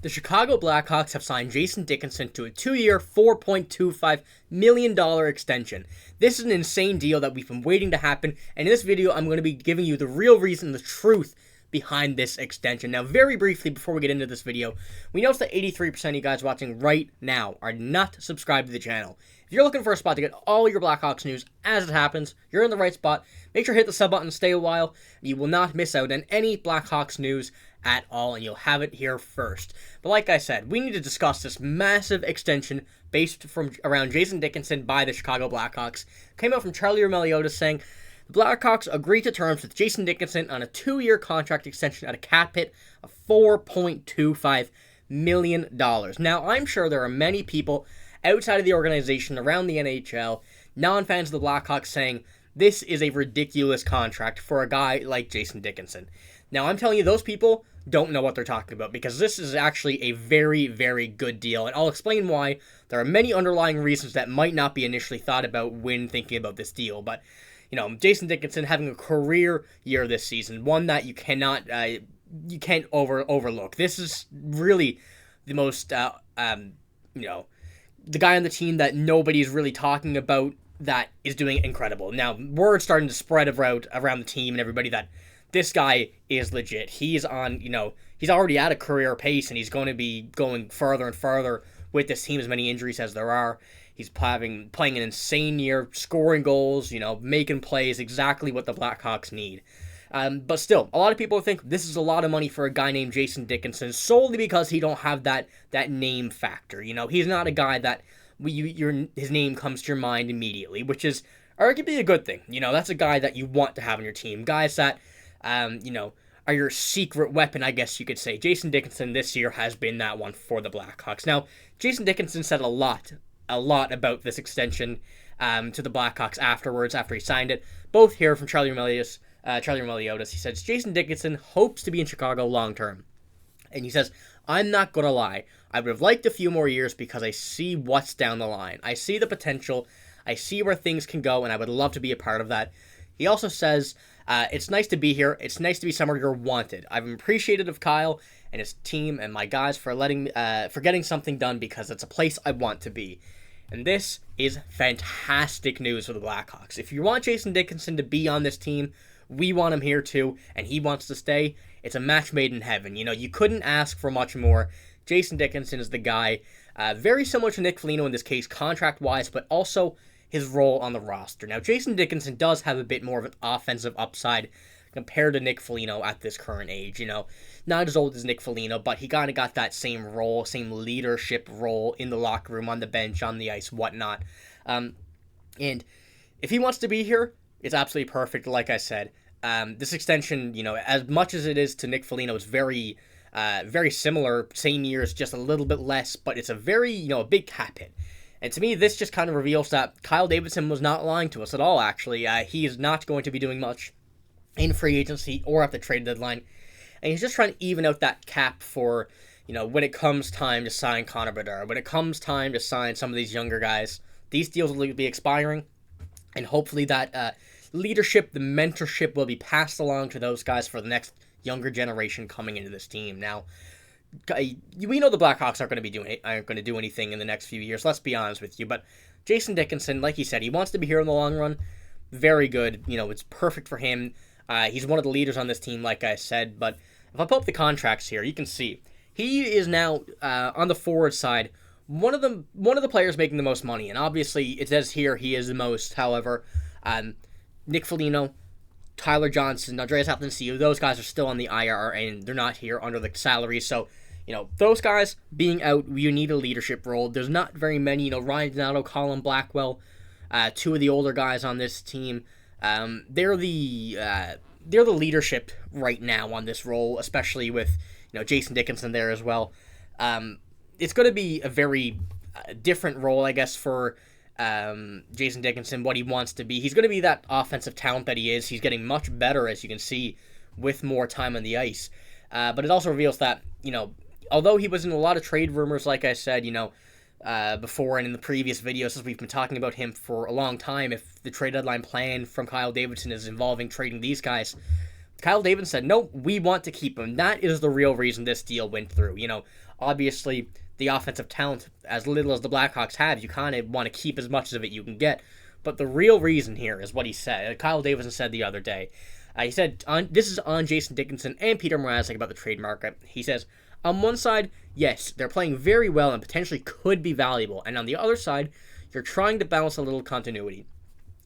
The Chicago Blackhawks have signed Jason Dickinson to a 2-year, $4.25 million extension. This is an insane deal that we've been waiting to happen, and in this video, I'm going to be giving you the real reason, the truth behind this extension. Now, very briefly, before we get into this video, we noticed that 83% of you guys watching right now are not subscribed to the channel. If you're looking for a spot to get all your Blackhawks news as it happens, you're in the right spot. Make sure to hit the sub button, stay a while. You will not miss out on any Blackhawks news at all, and you'll have it here first. But like I said, we need to discuss this massive extension based from around Jason Dickinson by the Chicago Blackhawks. Came out from Charlie Meliodas saying, the Blackhawks agreed to terms with Jason Dickinson on a 2-year contract extension at a cap hit of $4.25 million. Now, I'm sure there are many people outside of the organization, around the NHL, non-fans of the Blackhawks saying, this is a ridiculous contract for a guy like Jason Dickinson. Now, I'm telling you, those people don't know what they're talking about, because this is actually a very, very good deal, and I'll explain why. There are many underlying reasons that might not be initially thought about when thinking about this deal, but, you know, Jason Dickinson having a career year this season, one that you can't overlook. This is really the most, the guy on the team that nobody's really talking about that is doing incredible. Now, word's starting to spread around the team and everybody that this guy is legit. He's on, he's already at a career pace, and he's going to be going further and further with this team, as many injuries as there are. He's playing an insane year, scoring goals, making plays, exactly what the Blackhawks need. But still, a lot of people think this is a lot of money for a guy named Jason Dickinson, solely because he don't have that name factor. He's not a guy that his name comes to your mind immediately, which is arguably a good thing. That's a guy that you want to have on your team. Guys that, are your secret weapon, I guess you could say. Jason Dickinson this year has been that one for the Blackhawks. Now, Jason Dickinson said a lot about this extension to the Blackhawks afterwards, after he signed it. Both here from Charlie Meliodas. He says, Jason Dickinson hopes to be in Chicago long term. And he says, I'm not going to lie. I would have liked a few more years because I see what's down the line. I see the potential. I see where things can go, and I would love to be a part of that. He also says, it's nice to be here. It's nice to be somewhere you're wanted. I'm appreciative of Kyle and his team and my guys for getting something done, because it's a place I want to be. And this is fantastic news for the Blackhawks. If you want Jason Dickinson to be on this team, we want him here too, and he wants to stay. It's a match made in heaven. You couldn't ask for much more. Jason Dickinson is the guy, very similar to Nick Foligno in this case, contract-wise, but also his role on the roster. Now, Jason Dickinson does have a bit more of an offensive upside compared to Nick Foligno at this current age. Not as old as Nick Foligno, but he kind of got that same role, same leadership role in the locker room, on the bench, on the ice, whatnot. And if he wants to be here, it's absolutely perfect, like I said. This extension, as much as it is to Nick Foligno, it's very similar, same years, just a little bit less, but it's a very, a big cap hit. And to me, this just kind of reveals that Kyle Davidson was not lying to us at all, actually. He is not going to be doing much in free agency or at the trade deadline. And he's just trying to even out that cap for, when it comes time to sign Connor Bedard, when it comes time to sign some of these younger guys. These deals will be expiring, and hopefully that leadership, the mentorship will be passed along to those guys for the next younger generation coming into this team. Now, we know the Blackhawks aren't going to do anything in the next few years, let's be honest with you, but Jason Dickinson, like he said, he wants to be here in the long run. Very good. It's perfect for him. He's one of the leaders on this team, like I said, but if I pull up the contracts here, you can see he is now on the forward side one of the players making the most money, and obviously it says here he is the most. However, Nick Foligno, Tyler Johnson, Andreas Athanasiou, those guys are still on the IR, and they're not here under the salary. So, those guys being out, you need a leadership role. There's not very many, Ryan Donato, Colin Blackwell, two of the older guys on this team. They're the leadership right now on this role, especially with, Jason Dickinson there as well. It's going to be a very different role, I guess, for Jason Dickinson, what he wants to be. He's going to be that offensive talent that he is. He's getting much better, as you can see, with more time on the ice. But it also reveals that, although he was in a lot of trade rumors, like I said, before and in the previous videos, as we've been talking about him for a long time, if the trade deadline plan from Kyle Davidson is involving trading these guys, Kyle Davidson said, no, we want to keep him. That is the real reason this deal went through. Obviously, the offensive talent, as little as the Blackhawks have, you kind of want to keep as much of it you can get. But the real reason here is what he said. Kyle Davidson said the other day. He said, this is on Jason Dickinson and Peter Mrazek about the trade market. He says, on one side, yes, they're playing very well and potentially could be valuable. And on the other side, you're trying to balance a little continuity.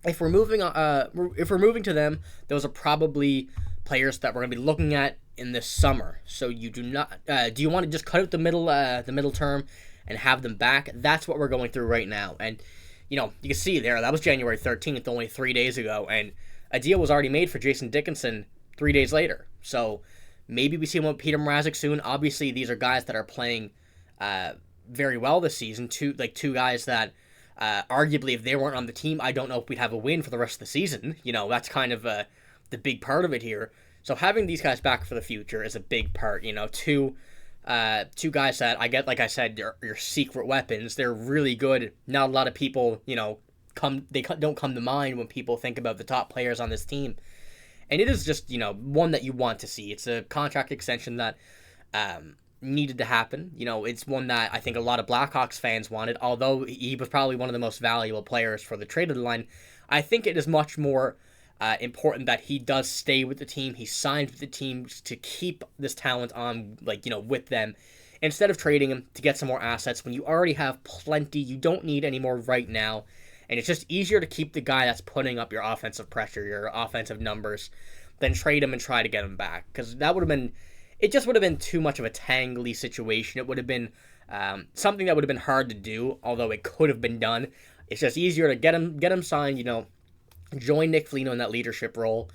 If we're moving to them, those are probably players that we're going to be looking at in this summer. So you do not. Do you want to just cut out the middle term and have them back? That's what we're going through right now. And you can see there that was January 13th, only 3 days ago, and a deal was already made for Jason Dickinson 3 days later. So maybe we see him with Peter Mrazek soon. Obviously, these are guys that are playing very well this season. Two guys that. Arguably, if they weren't on the team, I don't know if we'd have a win for the rest of the season. That's kind of the big part of it here. So having these guys back for the future is a big part. Two guys that I get, like I said, your secret weapons. They're really good. Not a lot of people, don't come to mind when people think about the top players on this team. And it is just, one that you want to see. It's a contract extension that needed to happen. It's one that I think a lot of Blackhawks fans wanted, although he was probably one of the most valuable players for the trade deadline. I think it is much more important that he does stay with the team. He signed with the team to keep this talent on, with them, instead of trading him to get some more assets when you already have plenty. You don't need any more right now, and it's just easier to keep the guy that's putting up your offensive pressure, your offensive numbers, than trade him and try to get him back, because that would have been. It just would have been too much of a tangly situation. It would have been something that would have been hard to do, although it could have been done. It's just easier to get him signed, join Nick Foligno in that leadership role,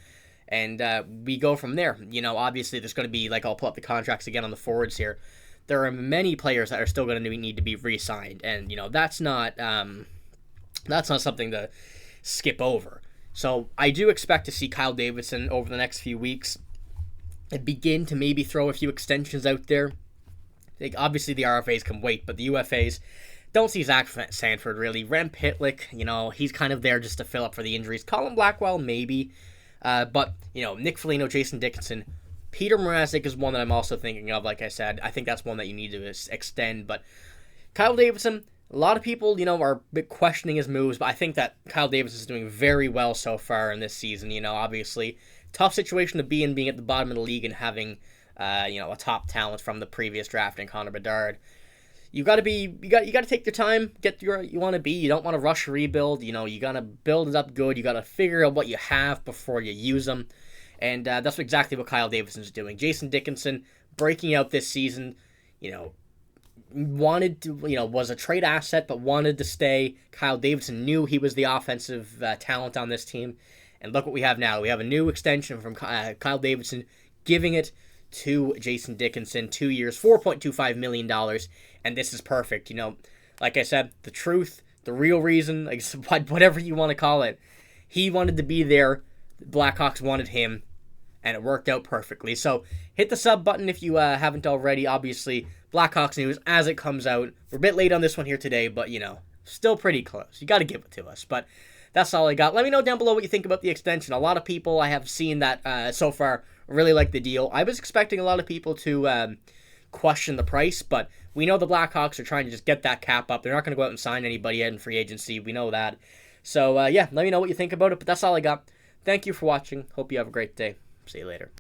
and we go from there. Obviously there's going to be, I'll pull up the contracts again on the forwards here. There are many players that are still going to need to be re-signed, and that's not something to skip over. So I do expect to see Kyle Davidson over the next few weeks and begin to maybe throw a few extensions out there. Obviously, the RFAs can wait, but the UFAs don't see Zach Sanford, really. Rem Pitlick, he's kind of there just to fill up for the injuries. Colin Blackwell, maybe. But, Nick Foligno, Jason Dickinson. Peter Mrazek is one that I'm also thinking of, like I said. I think that's one that you need to extend. But Kyle Davidson, a lot of people, are a bit questioning his moves, but I think that Kyle Davidson is doing very well so far in this season. Obviously, tough situation to be in, being at the bottom of the league and having, a top talent from the previous draft in Connor Bedard. You got to take your time, get where you want to be. You don't want to rush a rebuild. You got to build it up good. You got to figure out what you have before you use them. And that's exactly what Kyle Davidson's doing. Jason Dickinson breaking out this season, wanted to, was a trade asset, but wanted to stay. Kyle Davidson knew he was the offensive talent on this team. And look what we have now. We have a new extension from Kyle Davidson, giving it to Jason Dickinson, 2 years, $4.25 million. And this is perfect. Like I said, the truth, the real reason, whatever you want to call it, he wanted to be there. The Blackhawks wanted him, and it worked out perfectly. So hit the sub button if you haven't already. Obviously, Blackhawks news as it comes out. We're a bit late on this one here today, but, still pretty close. You got to give it to us. But that's all I got. Let me know down below what you think about the extension. A lot of people I have seen that so far really like the deal. I was expecting a lot of people to question the price, but we know the Blackhawks are trying to just get that cap up. They're not going to go out and sign anybody in free agency. We know that. So, let me know what you think about it. But that's all I got. Thank you for watching. Hope you have a great day. See you later.